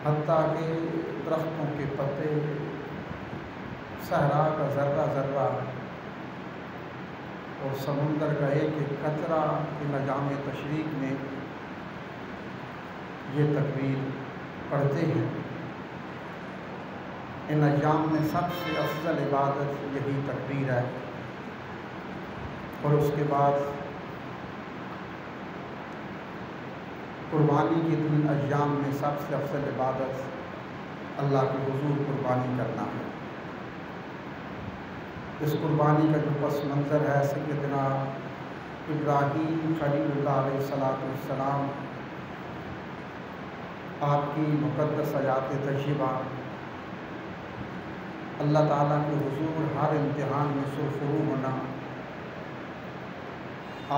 حتیٰ کہ درختوں کے پتے، صحرا کا ذرہ ذرہ اور سمندر کا ایک ایک قطرہ ان جامع تشریق میں یہ تکبیر پڑھتے ہیں۔ ان ایام میں سب سے افضل عبادت یہی تکبیر ہے، اور اس کے بعد قربانی کے دن ایام میں سب سے افضل عبادت اللہ کے حضور قربانی کرنا ہے۔ اس قربانی کا جو پس منظر ہے، سیدنا ابراہیم خلیل اللہ علیہ السلام آپ کی مقدس حیات طیبہ اللہ تعالیٰ کے حضور ہر امتحان میں سرخرو ہونا،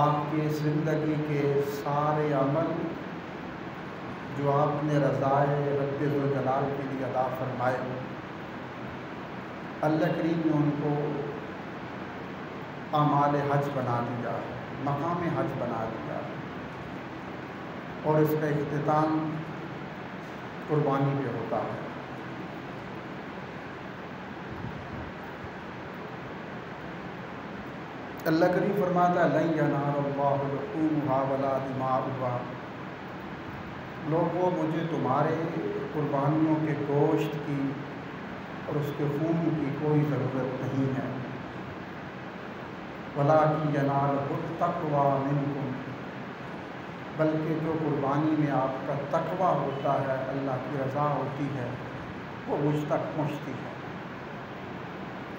آپ کے زندگی کے سارے عمل جو آپ نے رضائے رب ذوالجلال کے لیے ادا فرمائے، اللہ کریم نے ان کو اعمال حج بنا دیا، مقام حج بنا دیا، اور اس کا اختتام قربانی پہ ہوتا ہے۔ اللہ کریم فرماتا ہے لن ینال اللہ لحومها ولا دماؤها، لوگوں مجھے تمہارے قربانیوں کے گوشت کی اور اس کے خون کی کوئی ضرورت نہیں ہے، ولکن ینالہ التقوی منکم، بلکہ جو قربانی میں آپ کا تقوی ہوتا ہے، اللہ کی رضا ہوتی ہے، وہ مجھ تک پہنچتی ہے۔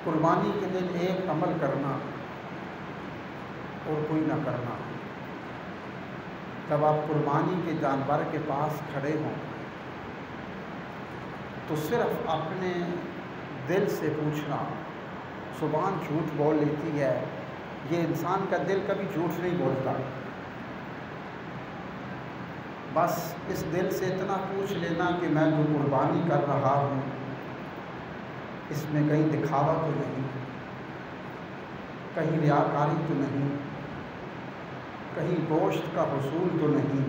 قربانی کے دن ایک عمل کرنا اور کوئی نہ کرنا، جب آپ قربانی کے جانور کے پاس کھڑے ہوں تو صرف اپنے دل سے پوچھنا، زبان جھوٹ بول لیتی ہے، یہ انسان کا دل کبھی جھوٹ نہیں بولتا، بس اس دل سے اتنا پوچھ لینا کہ میں جو قربانی کر رہا ہوں اس میں کہیں دکھاوا تو نہیں، کہیں ریاکاری تو نہیں، کہیں گوشت کا حصول تو نہیں۔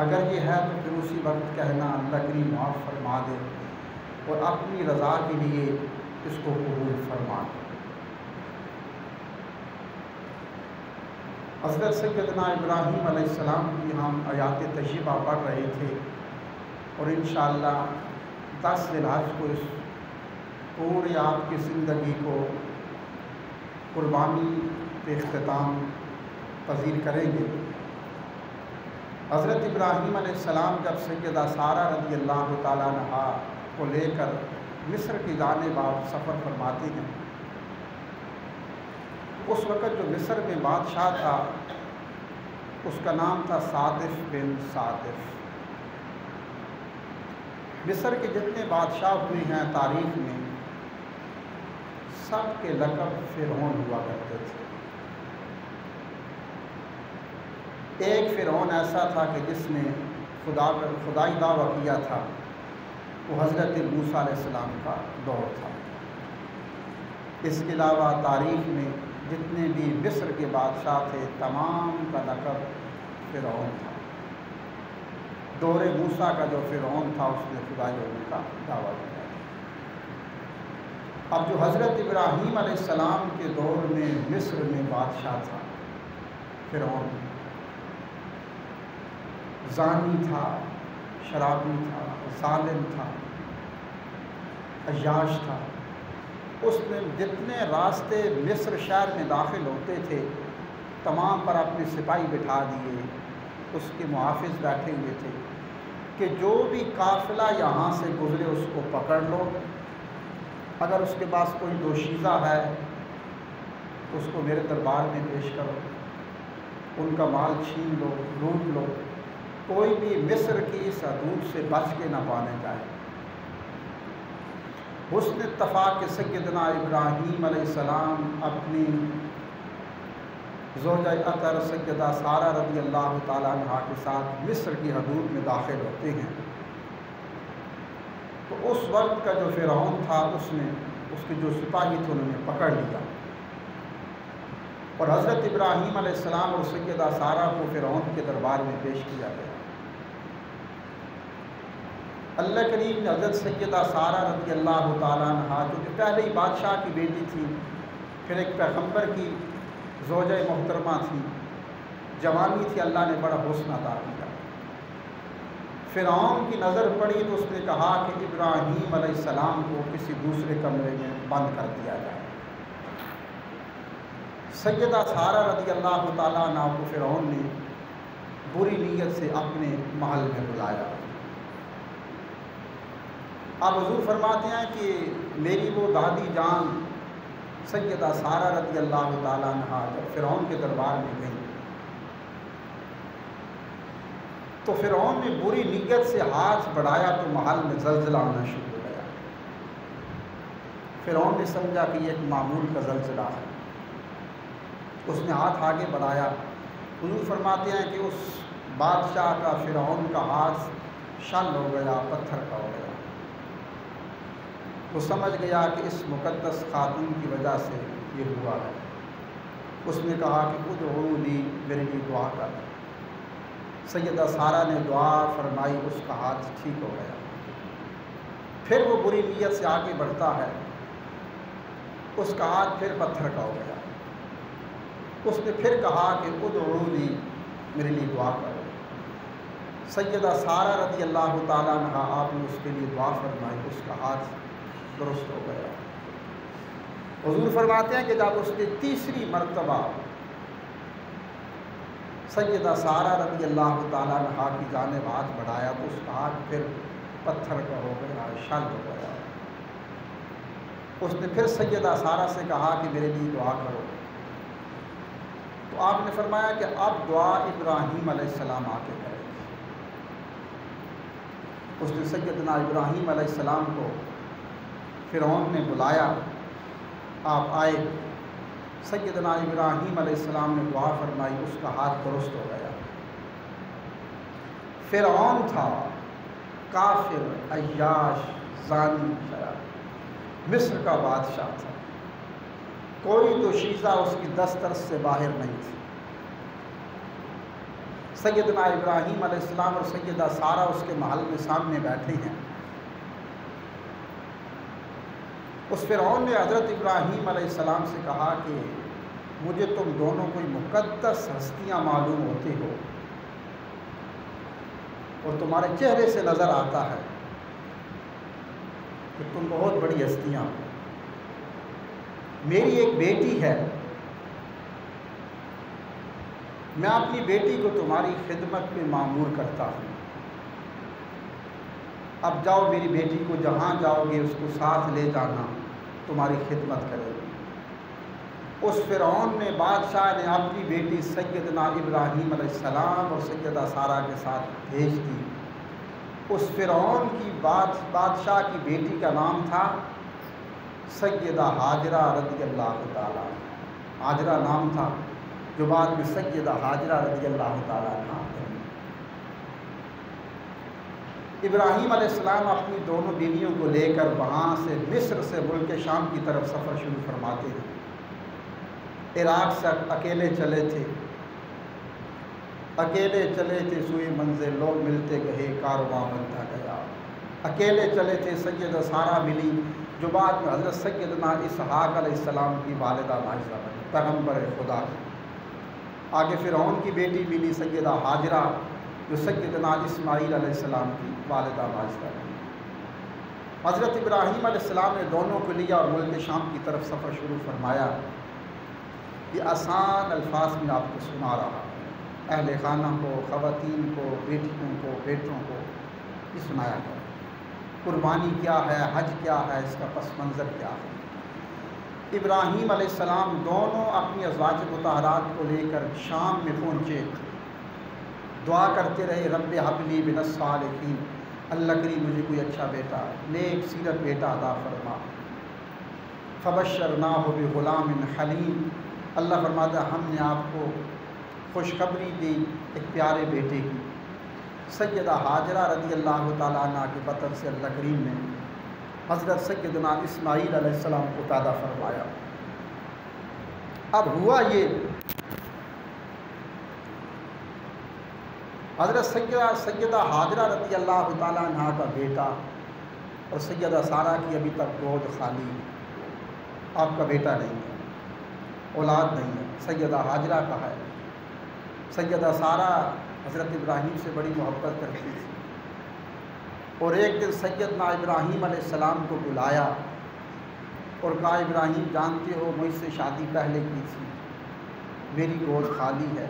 اگر یہ ہے تو پھر اسی وقت کہنا اللہ کریم معاف فرما دے، اور اپنی رضا کے لیے اس کو قبول فرما دے۔ حضرت سیدنا ابراہیم علیہ السلام کی ہم آیات طیبہ پڑھ رہے تھے، اور انشاءاللہ 10 ذی الحج کو اس پوری آپ کی زندگی کو قربانی کے اختتام پذیر کریں گے۔ حضرت ابراہیم علیہ السلام جب سیدہ سارہ رضی اللہ تعالیٰ عنہا کو لے کر مصر کی جانب آپ سفر فرماتے ہیں، اس وقت جو مصر میں بادشاہ تھا اس کا نام تھا صادف بن صادف۔ مصر کے جتنے بادشاہ ہوئے ہیں تاریخ میں، سب کے لقب فرعون ہوا کرتے تھے۔ ایک فرعون ایسا تھا کہ جس نے خدائی دعویٰ کیا تھا، وہ حضرت موسیٰ علیہ السلام کا دور تھا۔ اس کے علاوہ تاریخ میں جتنے بھی مصر کے بادشاہ تھے تمام کا لقب فرعون تھا۔ دور موسیٰ کا جو فرعون تھا اس نے خدائی ہونے کا دعویٰ کیا۔ اب جو حضرت ابراہیم علیہ السلام کے دور میں مصر میں بادشاہ تھا فرعون، زانی تھا، شرابی تھا، ظالم تھا، عیاش تھا۔ اس نے جتنے راستے مصر شہر میں داخل ہوتے تھے تمام پر اپنے سپاہی بٹھا دیے، اس کے محافظ بیٹھے ہوئے تھے کہ جو بھی قافلہ یہاں سے گزرے اس کو پکڑ لو، اگر اس کے پاس کوئی دوشیزہ ہے تو اس کو میرے دربار میں پیش کرو، ان کا مال چھین لو، لوٹ لو، کوئی بھی مصر کی اس حدود سے بچ کے نہ پانے جائے۔ حسن اتفاق کے سیدنا ابراہیم علیہ السلام اپنی زوجہ اطہر سیدہ سارہ رضی اللہ تعالیٰ عنہا کے ساتھ مصر کی حدود میں داخل ہوتے ہیں، تو اس وقت کا جو فرعون تھا اس نے اس کے جو سپاہی تھے انہوں نے پکڑ لیا، اور حضرت ابراہیم علیہ السلام اور سیدہ سارہ کو فرعون کے دربار میں پیش کیا گیا۔ اللہ کریم نے حضرت سیدہ سارہ رضی اللہ تعالیٰ عنہا جو کہ پہلے ہی بادشاہ کی بیٹی تھی، پھر ایک پیغمبر کی زوجہ محترمہ تھی، جوانی تھی، اللہ نے بڑا حسن عطا کیا۔ فرعون کی نظر پڑی تو اس نے کہا کہ ابراہیم علیہ السلام کو کسی دوسرے کمرے میں بند کر دیا جائے۔ سیدہ سارہ رضی اللہ تعالیٰ عنہ کو فرعون نے بری نیت سے اپنے محل میں بلایا۔ اب حضور فرماتے ہیں کہ میری وہ دادی جان سیدہ سارہ رضی اللہ تعالیٰ عنہ جب فرعون کے دربار میں گئی تو فرعون نے بری نیت سے ہاتھ بڑھایا تو محل میں زلزلہ آنا شروع ہو گیا۔ فرعون نے سمجھا کہ یہ ایک معمول کا زلزلہ ہے، اس نے ہاتھ آگے بڑھایا۔ حضور فرماتے ہیں کہ اس بادشاہ کا فرعون کا ہاتھ شل ہو گیا، پتھر کا ہو گیا۔ وہ سمجھ گیا کہ اس مقدس خاتون کی وجہ سے یہ ہوا ہے۔ اس نے کہا کہ ادعو لی، میرے لیے دعا کر۔ سیدہ سارہ نے دعا فرمائی، اس کا ہاتھ ٹھیک ہو گیا۔ پھر وہ بری نیت سے آگے بڑھتا ہے، اس کا ہاتھ پھر پتھر کا ہو گیا۔ اس نے پھر کہا کہ ادعو لی، میرے لیے دعا کرو۔ سیدہ سارہ رضی اللہ تعالیٰ عنہ آپ نے اس کے لیے دعا فرمائی، اس کا ہاتھ درست ہو گیا۔ حضور فرماتے ہیں کہ جب اس نے تیسری مرتبہ سیدہ سارہ رضی اللہ تعالیٰ عنہ کی جانب ہاتھ بڑھایا تو اس کا ہاتھ پھر پتھر کا ہو گیا، شل ہو گیا۔ اس نے پھر سیدہ سارہ سے کہا کہ میرے لیے دعا کرو، تو آپ نے فرمایا کہ اب دعا ابراہیم علیہ السلام آ کے کرے۔ اس نے سیدنا ابراہیم علیہ السلام کو فرعون نے بلایا، آپ آئے۔ سیدنا ابراہیم علیہ السلام نے دعا فرمائی، اس کا ہاتھ درست ہو گیا۔ فرعون تھا کافر، عیاش، زانی، شراب، مصر کا بادشاہ تھا، کوئی دوشیزہ اس کی دسترس سے باہر نہیں تھی۔ سیدنا ابراہیم علیہ السلام اور سیدہ سارہ اس کے محل میں سامنے بیٹھے ہیں۔ اس فرعون نے حضرت ابراہیم علیہ السلام سے کہا کہ مجھے تم دونوں کوئی مقدس ہستیاں معلوم ہوتے ہو اور تمہارے چہرے سے نظر آتا ہے کہ تم بہت بڑی ہستیاں ہو۔ میری ایک بیٹی ہے، میں اپنی بیٹی کو تمہاری خدمت میں مامور کرتا ہوں۔ اب جاؤ، میری بیٹی کو جہاں جاؤ گے اس کو ساتھ لے جانا، تمہاری خدمت کرے گی۔ اس فرعون نے، بادشاہ نے اپنی بیٹی سیدنا ابراہیم علیہ السلام اور سیدہ سارہ کے ساتھ بھیج دی۔ اس فرعون کی بادشاہ کی بیٹی کا نام تھا سیدہ ہاجرہ رضی اللہ تعالیٰ عنہ۔ ہاجرہ نام تھا جو بعد میں سیدہ ہاجرہ رضی اللہ تعالیٰ عنہ۔ ابراہیم علیہ السلام اپنی دونوں بیویوں کو لے کر وہاں سے مصر سے ملک شام کی طرف سفر شروع فرماتے ہیں۔ عراق سے اکیلے چلے تھے، اکیلے چلے تھے سوئے منزل، لوگ ملتے گئے، کارواں بنتا گیا۔ اکیلے چلے تھے، سیدہ سارہ ملی جو بعد میں حضرت سیدنا اسحاق علیہ السلام کی والدہ ماجدہ بنی، پیغمبر خدا۔ آگے فرعون کی بیٹی ملی سیدہ ہاجرہ جو سیدنا اسماعیل علیہ السلام کی والدہ ماجدہ بنی۔ حضرت ابراہیم علیہ السلام نے دونوں کو لیا اور ملک شام کی طرف سفر شروع فرمایا۔ یہ آسان الفاظ میں آپ کو سنا رہا ہوں، اہل خانہ کو، خواتین کو، بیٹیوں کو، بیٹوں کو یہ سنایا گیا۔ قربانی کیا ہے، حج کیا ہے، اس کا پس منظر کیا ہے۔ ابراہیم علیہ السلام دونوں اپنی ازواج مطہرات کو لے کر شام میں پہنچے، دعا کرتے رہے، رب ہب لی من الصالحین، اللہ کریم مجھے کوئی اچھا بیٹا، نیک سیرت بیٹا عطا فرما۔ فبشرناہ بغلام حلیم، اللہ فرماتا ہم نے آپ کو خوشخبری دی ایک پیارے بیٹے کی۔ سیدہ ہاجرہ رضی اللہ تعالیٰ عنہ کے بطن سے اللہ کریم نے حضرت سیدنا اسماعیل علیہ السلام کو پیدا فرمایا۔ اب ہوا یہ، حضرت سیدہ ہاجرہ رضی اللہ تعالیٰ عنہ کا بیٹا اور سیدہ سارہ کی ابھی تک گود خالی، آپ کا بیٹا نہیں ہے، اولاد نہیں ہے، سیدہ ہاجرہ کا ہے۔ سیدہ سارہ حضرت ابراہیم سے بڑی محبت کرتی تھی، اور ایک دن سیدنا ابراہیم علیہ السلام کو بلایا اور کہا ابراہیم جانتے ہو مجھ سے شادی پہلے کی تھی، میری گود خالی ہے،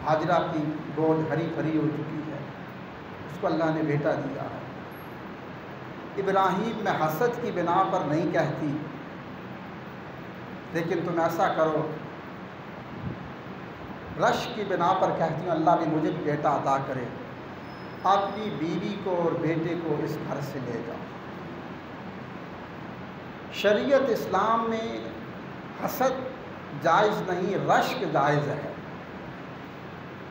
ہاجرہ کی گود ہری بھری ہو چکی ہے، اس کو اللہ نے بیٹا دیا ہے۔ ابراہیم میں حسد کی بنا پر نہیں کہتی، لیکن تم ایسا کرو، رشک کی بنا پر کہتی ہوں اللہ بھی مجھے بیٹا عطا کرے، اپنی بیوی کو اور بیٹے کو اس گھر سے لے جاؤ۔ شریعت اسلام میں حسد جائز نہیں، رشک جائز ہے۔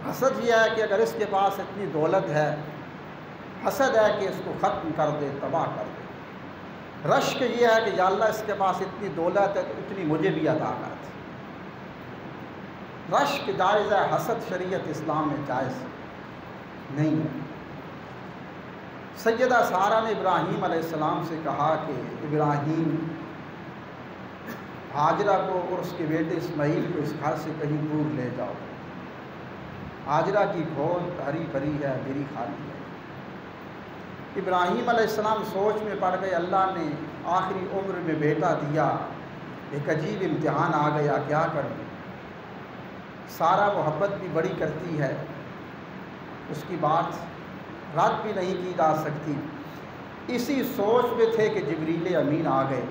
حسد یہ ہے کہ اگر اس کے پاس اتنی دولت ہے، حسد ہے کہ اس کو ختم کر دے، تباہ کر دے۔ رشک یہ ہے کہ یا اللہ اس کے پاس اتنی دولت ہے تو اتنی مجھے بھی عطا کر دے۔ رشک جائز ہے، حسد شریعت اسلام میں جائز نہیں ہے۔ سیدہ سارہ نے ابراہیم علیہ السلام سے کہا کہ ابراہیم ہاجرہ کو اور اس کے بیٹے اسماعیل کو اس گھر سے کہیں دور لے جاؤ، ہاجرہ کی گود ہری بھری ہے، میری خالی ہے۔ ابراہیم علیہ السلام سوچ میں پڑ گئے، اللہ نے آخری عمر میں بیٹا دیا، ایک عجیب امتحان آ گیا، کیا کروں؟ سارہ محبت بھی بڑی کرتی ہے، اس کی بات رد بھی نہیں کی جا سکتی۔ اسی سوچ میں تھے کہ جبریل امین آ گئے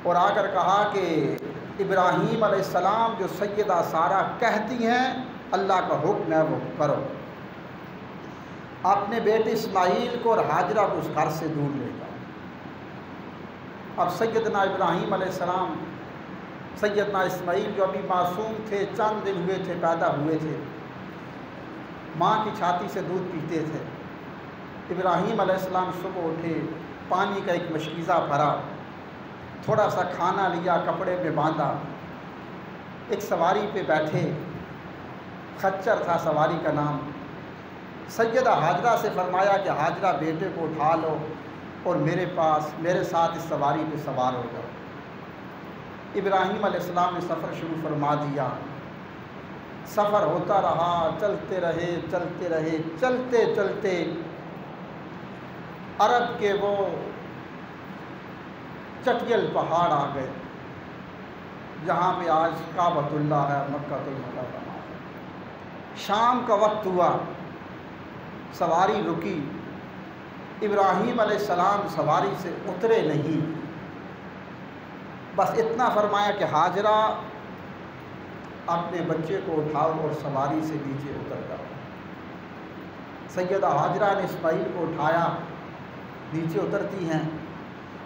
اور آ کر کہا کہ ابراہیم علیہ السلام جو سیدہ سارہ کہتی ہیں اللہ کا حکم ہے وہ کرو، اپنے بیٹے اسماعیل کو اور ہاجرہ کو اس گھر سے دور لے جاؤ۔ اب سیدنا ابراہیم علیہ السلام، سیدنا اسماعیل جو ابھی معصوم تھے، چند دن ہوئے تھے پیدا ہوئے تھے، ماں کی چھاتی سے دودھ پیتے تھے۔ ابراہیم علیہ السلام صبح اٹھے، پانی کا ایک مشکیزہ بھرا، تھوڑا سا کھانا لیا، کپڑے میں باندھا، ایک سواری پہ بیٹھے، خچر تھا سواری کا نام۔ سیدہ ہاجرہ سے فرمایا کہ ہاجرہ بیٹے کو اٹھا لو اور میرے ساتھ اس سواری پہ سوار ہو جاؤ۔ ابراہیم علیہ السلام نے سفر شروع فرما دیا۔ سفر ہوتا رہا، چلتے رہے چلتے رہے، چلتے چلتے عرب کے وہ چٹیل پہاڑ آ گئے جہاں پہ آج کعبۃ اللہ ہے، مکہ المکرمہ ہے۔ شام کا وقت ہوا، سواری رکی، ابراہیم علیہ السلام سواری سے اترے نہیں، بس اتنا فرمایا کہ ہاجرہ اپنے بچے کو اٹھاؤ اور سواری سے نیچے اتر جاؤ۔ سیدہ ہاجرہ نے اسماعیل کو اٹھایا، نیچے اترتی ہیں۔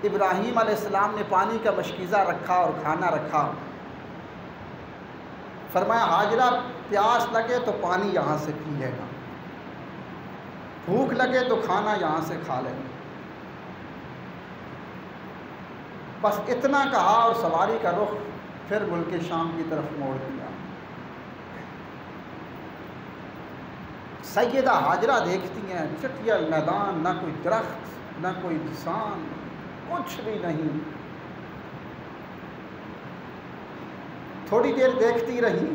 ابراہیم علیہ السلام نے پانی کا مشکیزہ رکھا اور کھانا رکھا، فرمایا ہاجرہ پیاس لگے تو پانی یہاں سے پی لینا، بھوک لگے تو کھانا یہاں سے کھا لینا۔ بس اتنا کہا اور سواری کا رخ پھر ملک شام کی طرف موڑ دیا۔ سیدہ ہاجرہ دیکھتی ہیں چٹیل میدان، نہ کوئی درخت، نہ کوئی انسان، کچھ بھی نہیں۔ تھوڑی دیر دیکھتی رہی،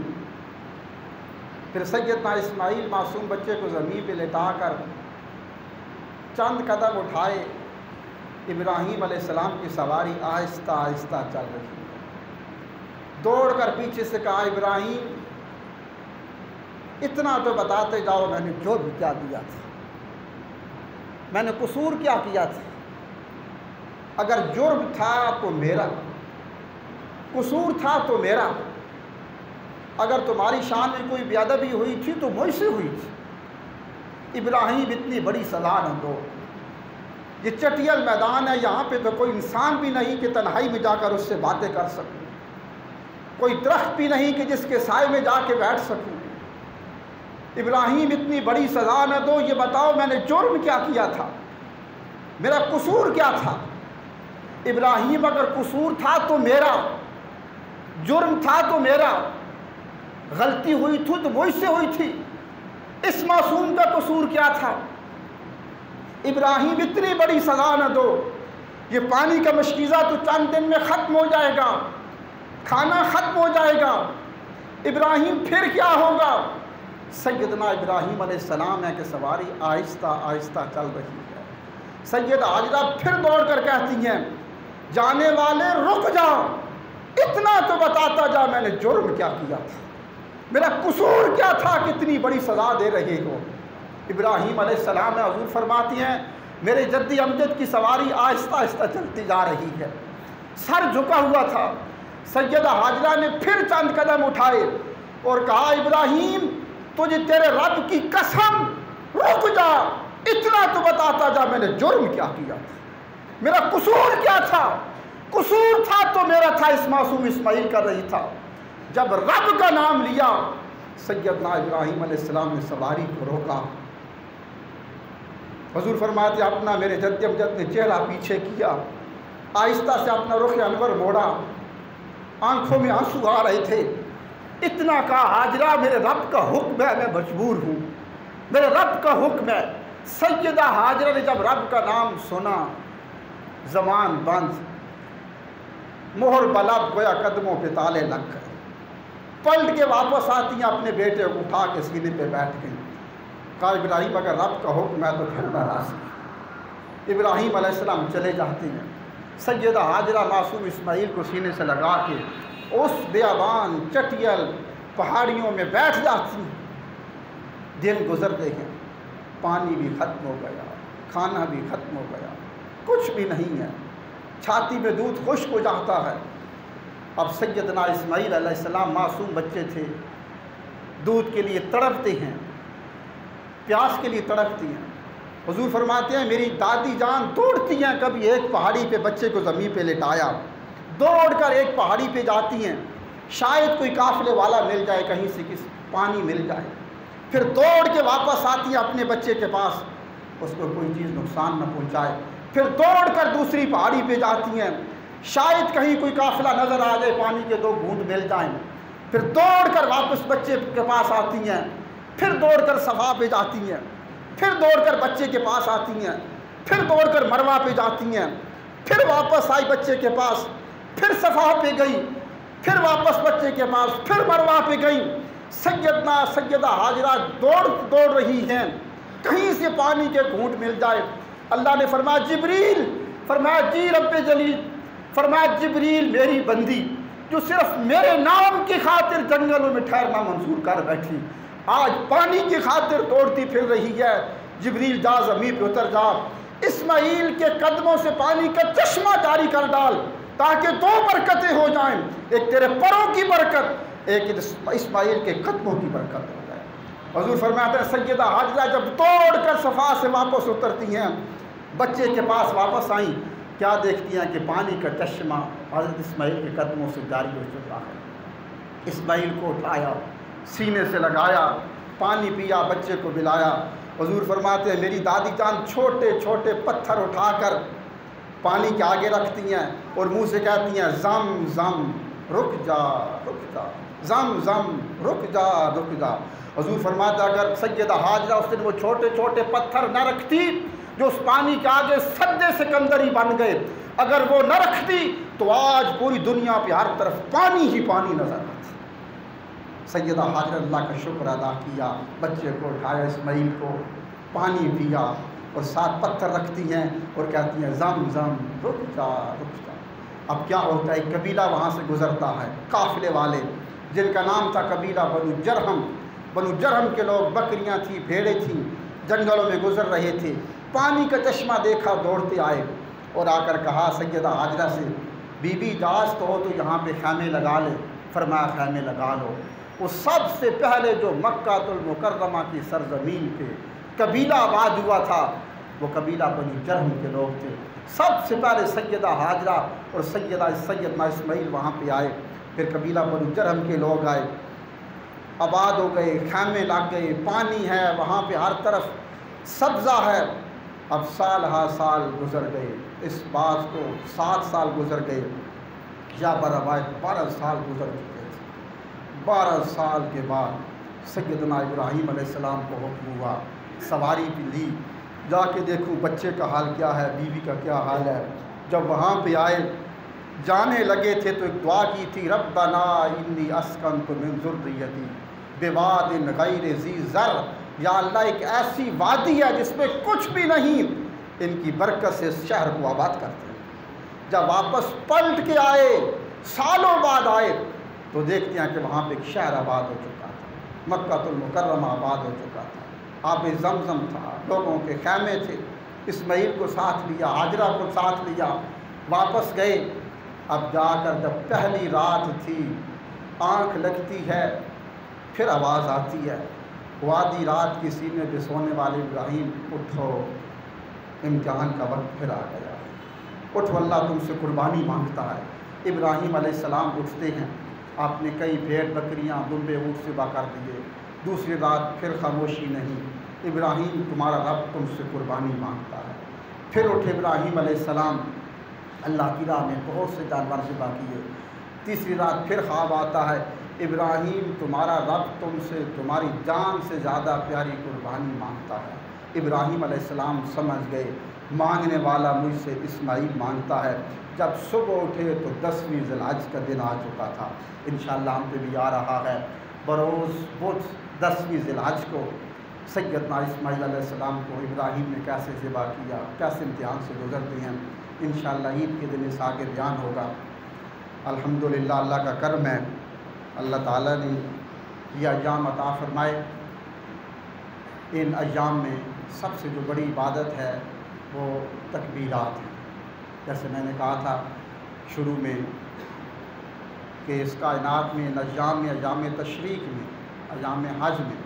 پھر سیدنا اسماعیل معصوم بچے کو زمین پہ لٹا کر چند قدم اٹھائے۔ ابراہیم علیہ السلام کی سواری آہستہ آہستہ چل رہی ہے۔ دوڑ کر پیچھے سے کہا ابراہیم اتنا تو بتاتے جاؤ، میں نے جرم کیا کیا تھا، میں نے قصور کیا کیا تھا؟ اگر جرم تھا تو میرا، قصور تھا تو میرا، اگر تمہاری شان میں کوئی بے ادبی ہوئی تھی تو مجھ سے ہوئی تھی۔ ابراہیم اتنی بڑی سزا نہ دو، یہ چٹیل میدان ہے، یہاں پہ تو کوئی انسان بھی نہیں کہ تنہائی میں جا کر اس سے باتیں کر سکوں، کوئی درخت بھی نہیں کہ جس کے سائے میں جا کے بیٹھ سکوں۔ ابراہیم اتنی بڑی سزا نہ دو، یہ بتاؤ میں نے جرم کیا کیا تھا، میرا قصور کیا تھا؟ ابراہیم اگر قصور تھا تو میرا، جرم تھا تو میرا، غلطی ہوئی تھی تو مجھ سے ہوئی تھی، اس معصوم کا قصور کیا تھا؟ ابراہیم اتنی بڑی سزا نہ دو، یہ پانی کا مشکیزہ تو چند دن میں ختم ہو جائے گا، کھانا ختم ہو جائے گا، ابراہیم پھر کیا ہوگا؟ سیدنا ابراہیم علیہ السلام ہے کہ سواری آہستہ آہستہ چل رہی ہے۔ سیدہ حاجرہ پھر دوڑ کر کہتی ہیں جانے والے رک جا، اتنا تو بتاتا جا میں نے جرم کیا کیا تھا، میرا قصور کیا تھا، کتنی بڑی سزا دے رہے ہو۔ ابراہیم علیہ السلام حضور فرماتی ہیں میرے جدی امجد کی سواری آہستہ آہستہ چلتی جا رہی ہے، سر جھکا ہوا تھا۔ سیدہ حاجرہ نے پھر چند قدم اٹھائے اور کہا ابراہیم تجھے تیرے رب کی قسم رک جا، اتنا تو بتاتا جا میں نے جرم کیا کیا تھا، میرا قصور کیا تھا، قصور تھا تو میرا تھا، اس معصوم اسماعیل کا نہیں تھا۔ جب رب کا نام لیا سیدنا ابراہیم علیہ السلام نے سواری کو روکا۔ حضور فرماتے اپنا میرے جد امجد نے چہرہ پیچھے کیا، آہستہ سے اپنا رخ انور موڑا، آنکھوں میں آنسو آ رہے تھے۔ اتنا کہا حاجرہ میرے رب کا حکم ہے، میں مجبور ہوں، میرے رب کا حکم ہے۔ سیدہ حاجرہ نے جب رب کا نام سنا زبان بند، مہر بلب گویا قدموں پہ تالے لگ گئے، پلٹ کے واپس آتی ہیں اپنے بیٹے کو اٹھا کے سینے پہ بیٹھ گئی۔ کہا ابراہیم اگر رب کا حکم ہے تو پھر میں راضی۔ ابراہیم علیہ السلام چلے جاتے ہیں، سیدہ حاجرہ معصوم اسماعیل کو سینے سے لگا کے اس بیابان چٹیل پہاڑیوں میں بیٹھ جاتی ہیں۔ دن گزرتے ہیں، پانی بھی ختم ہو گیا، کھانا بھی ختم ہو گیا، کچھ بھی نہیں ہے، چھاتی میں دودھ خشک ہو جاتا ہے۔ اب سیدنا اسماعیل علیہ السلام معصوم بچے تھے، دودھ کے لیے تڑپتے ہیں، پیاس کے لیے تڑپتی ہیں۔ حضور فرماتے ہیں میری دادی جان دوڑتی ہیں، کبھی ایک پہاڑی پہ بچے کو زمین پہ لٹایا، دوڑ کر ایک پہاڑی پہ جاتی ہیں، شاید کوئی قافلے والا مل جائے، کہیں سے کسی پانی مل جائے، پھر دوڑ کے واپس آتی ہیں اپنے بچے کے پاس، اس کو کوئی چیز نقصان نہ پہنچائے، پھر دوڑ کر دوسری پہاڑی پہ جاتی ہیں، شاید کہیں کوئی قافلہ نظر آ جائے، پانی کے 2 گھونٹ مل جائیں، پھر دوڑ کر واپس بچے کے پاس آتی ہیں، پھر دوڑ کر صفا پہ جاتی ہیں، پھر دوڑ کر بچے کے پاس آتی ہیں، پھر دوڑ کر مروہ پہ جاتی ہیں، پھر واپس آئی بچے کے پاس، پھر صفا پہ گئی، پھر واپس بچے کے پاس، پھر مروہ پہ گئی۔ سیدہ حاجرہ دوڑ رہی ہیں، کہیں سے پانی کے گھونٹ مل جائے۔ اللہ نے فرمایا جبریل، فرمایا جی رب جلیل، فرمایا جبریل میری بندی جو صرف میرے نام کی خاطر جنگلوں میں ٹھہرنا منظور کر بیٹھی، آج پانی کی خاطر دوڑتی پھر رہی ہے۔ جبریل جا زمین پہ اتر جا، اسماعیل کے قدموں سے پانی کا چشمہ جاری کر ڈال تاکہ 2 برکتیں ہو جائیں، ایک تیرے پروں کی برکت، ایک اسماعیل کے قدموں کی برکت ہو جائے۔ حضور فرماتے ہیں سیدہ حاجرہ جب دوڑ کر صفا سے واپس اترتی ہیں، بچے کے پاس واپس آئیں، کیا دیکھتی ہیں کہ پانی کا چشمہ حضرت اسماعیل کے قدموں سے جاری ہو چکا ہے۔ اسماعیل کو اٹھایا، سینے سے لگایا، پانی پیا، بچے کو پلایا۔ حضور فرماتے ہیں میری دادی جان چھوٹے چھوٹے پتھر اٹھا کر پانی کے آگے رکھتی ہیں اور منہ سے کہتی ہیں زم زم رک جا رک جا، زم زم رک جا رک جا۔ حضور فرماتے ہیں اگر سیدہ حاجرہ اس دن وہ چھوٹے چھوٹے پتھر نہ رکھتی جو اس پانی کے آگے سدے سکندری بن گئے، اگر وہ نہ رکھتی تو آج پوری دنیا پہ ہر طرف پانی ہی پانی نظر آتا۔ سیدہ حاجرہ اللہ کا شکر ادا کیا، بچے کو اٹھایا، اسماعیل کو پانی پیا اور 7 پتھر رکھتی ہیں اور کہتی ہیں زم زم رک جا رک جا۔ اب کیا ہوتا ہے، ایک قبیلہ وہاں سے گزرتا ہے، قافلے والے جن کا نام تھا قبیلہ بنو جرہم۔ بنو جرہم کے لوگ، بکریاں تھیں، بھیڑیں تھیں، جنگلوں میں گزر رہے تھے، پانی کا چشمہ دیکھا، دوڑتے آئے اور آ کر کہا سیدہ حاجرہ سے بی بی اجازت ہو تو یہاں پہ خیمے لگا لے۔ فرمایا خیمے لگا لو۔ وہ سب سے پہلے جو مکہ المکرمہ کی سرزمین پہ قبیلہ آباد ہوا تھا وہ قبیلہ بنی جرہم کے لوگ تھے۔ سب سے پہلے سیدہ حاجرہ اور سیدنا اسماعیل وہاں پہ آئے، پھر قبیلہ بنی جرہم کے لوگ آئے، آباد ہو گئے، خیمے لگ گئے، پانی ہے وہاں پہ، ہر طرف سبزہ ہے۔ اب سال ہا سال گزر گئے، اس بات کو 7 سال گزر گئے یا بروایت 12 سال گزر چکے تھے۔ 12 سال کے بعد سیدنا ابراہیم علیہ السلام کو حکم ہوا، سواری بھی لی، جا کے دیکھوں بچے کا حال کیا ہے، بیوی کا کیا حال ہے۔ جب وہاں پہ آئے، جانے لگے تھے تو ایک دعا کی تھی، ربنا انی اسکنت من ذریتی، بواد غیر ذی زر، یا اللہ ایک ایسی وادی ہے جس میں کچھ بھی نہیں، ان کی برکت سے اس شہر کو آباد کرتے ہیں۔ جب واپس پلٹ کے آئے، سالوں بعد آئے، تو دیکھتے ہیں کہ وہاں پہ ایک شہر آباد ہو چکا تھا، مکہ المکرمہ آباد ہو چکا تھا، آب زمزم تھا، لوگوں کے خیمے تھے، اسماعیل کو ساتھ لیا، ہاجرہ کو ساتھ لیا، واپس گئے۔ اب جا کر جب پہلی رات تھی، آنکھ لگتی ہے، پھر آواز آتی ہے، وادی رات کی سینے پہ سونے والے ابراہیم اٹھو، امتحان کا وقت پھر آ گیا، اٹھو اللہ تم سے قربانی مانگتا ہے۔ ابراہیم علیہ السلام اٹھتے ہیں، آپ نے کئی بھیڑ بکریاں دمبے اونٹ ذبح کر دیے، دوسری رات پھر خاموشی نہیں، ابراہیم تمہارا رب تم سے قربانی مانگتا ہے۔ پھر اٹھے ابراہیم علیہ السلام، اللہ کی راہ میں بہت سے جانور ذبح کیے۔ تیسری رات پھر خواب آتا ہے، ابراہیم تمہارا رب تم سے تمہاری جان سے زیادہ پیاری قربانی مانگتا ہے۔ ابراہیم علیہ السلام سمجھ گئے مانگنے والا مجھ سے اسماعیل مانگتا ہے۔ جب صبح اٹھے تو 10ویں ذی الحج کا دن آ چکا تھا، انشاءاللہ ہم پہ بھی آ رہا ہے۔ بروز بدھ 10ویں ذی الحج کو سیدنا اسماعیل علیہ السلام کو ابراہیم نے کیسے ذبح کیا، کیسے امتحان سے گزرتے ہیں، انشاءاللہ عید کے دن اس آگے بیان ہوگا۔ الحمدللہ اللہ کا کرم ہے، اللہ تعالیٰ نے یہ ایام عطا فرمائے۔ ان ایام میں سب سے جو بڑی عبادت ہے وہ تکبیرات ہیں۔ جیسے میں نے کہا تھا شروع میں کہ اس کائنات میں ان ایام میں، ایام تشریق میں، ایام حج میں،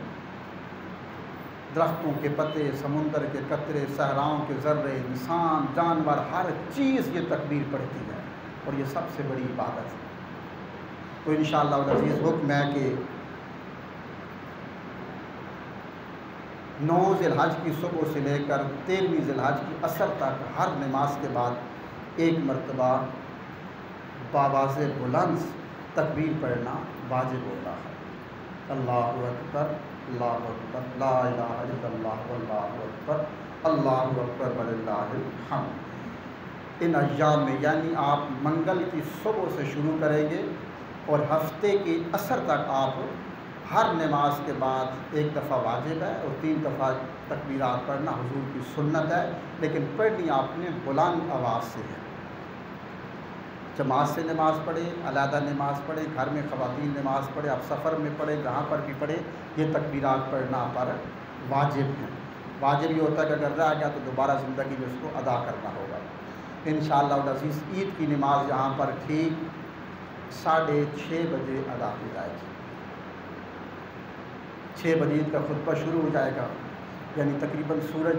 درختوں کے پتے، سمندر کے قطرے، صحراؤں کے ذرے، انسان، جانور، ہر چیز یہ تکبیر پڑھتی ہے، اور یہ سب سے بڑی عبادت ہے۔ تو انشاءاللہ العزیز حکم ہے کہ 9 ذی الحج کی صبح سے لے کر 13ویں ذی الحج کی عصر تک ہر نماز کے بعد ایک مرتبہ بآواز بلند تکبیر پڑھنا واجب ہوتا ہے۔ اللہ اکبر، اللہ اکبر، لا الہ الا اللہ، واللہ اکبر، اللہ اکبر وللہ الحمد۔ ان ایام میں یعنی آپ منگل کی صبح سے شروع کریں گے اور ہفتے کی عصر تک آپ ہر نماز کے بعد ایک دفعہ واجب ہے اور 3 دفعہ تکبیرات پڑھنا حضور کی سنت ہے، لیکن پڑھنی آپ نے بلند آواز سے ہے۔ جماعت سے نماز پڑھے، علیحدہ نماز پڑھے، گھر میں خواتین نماز پڑھے، آپ سفر میں پڑھے، جہاں پر بھی پڑھے، یہ تکبیرات پڑھنا پر واجب ہے۔ واجب یہ ہوتا ہے کہ اگر رہ گیا تو دوبارہ زندگی میں اس کو ادا کرنا ہوگا۔ انشاءاللہ العزیز عید کی نماز یہاں پر ٹھیک 6:30 بجے ادا کی جائے گی۔ 6 بجے عید کا خطبہ شروع ہو جائے گا، یعنی تقریباً سورج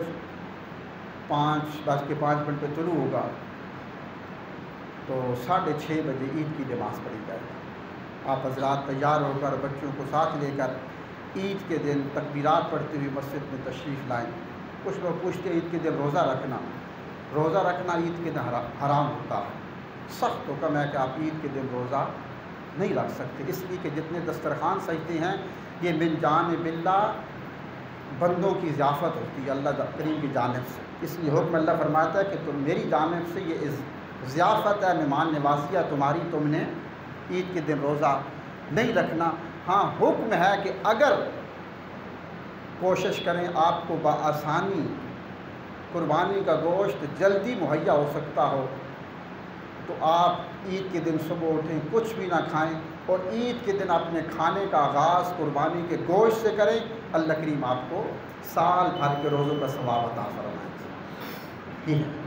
5:05 پہ طلوع ہوگا، تو 6:30 بجے عید کی نماز پڑھی جائے گی۔ آپ حضرات تیار ہو کر بچوں کو ساتھ لے کر عید کے دن تکبیرات پڑھتے ہوئے مسجد میں تشریف لائیں۔ کچھ لوگ پوچھتے عید کے دن روزہ رکھنا عید کے دن حرام ہوتا ہے۔ سخت حکم ہے کہ آپ عید کے دن روزہ نہیں رکھ سکتے، اس لیے کہ جتنے دسترخوان سجتے ہیں یہ من جانب اللہ بندوں کی ضیافت ہوتی ہے اللہ کریم کی جانب سے، اس لیے حکم اللہ فرماتا ہے کہ تم میری جانب سے یہ ضیافت ہے، مہمان نوازی ہے تمہاری، تم نے عید کے دن روزہ نہیں رکھنا۔ ہاں حکم ہے کہ اگر کوشش کریں آپ کو بآسانی قربانی کا گوشت جلدی مہیا ہو سکتا ہو تو آپ عید کے دن صبح اٹھیں، کچھ بھی نہ کھائیں، اور عید کے دن اپنے کھانے کا آغاز قربانی کے گوشت سے کریں، اللہ کریم آپ کو سال بھر کے روزوں کا ثواب عطا فرمائے۔ یہ ہے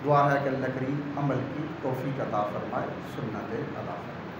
دعا ہے کہ اللہ کریم عمل کی توفیق عطا فرمائے، سنت عطا فرمائے۔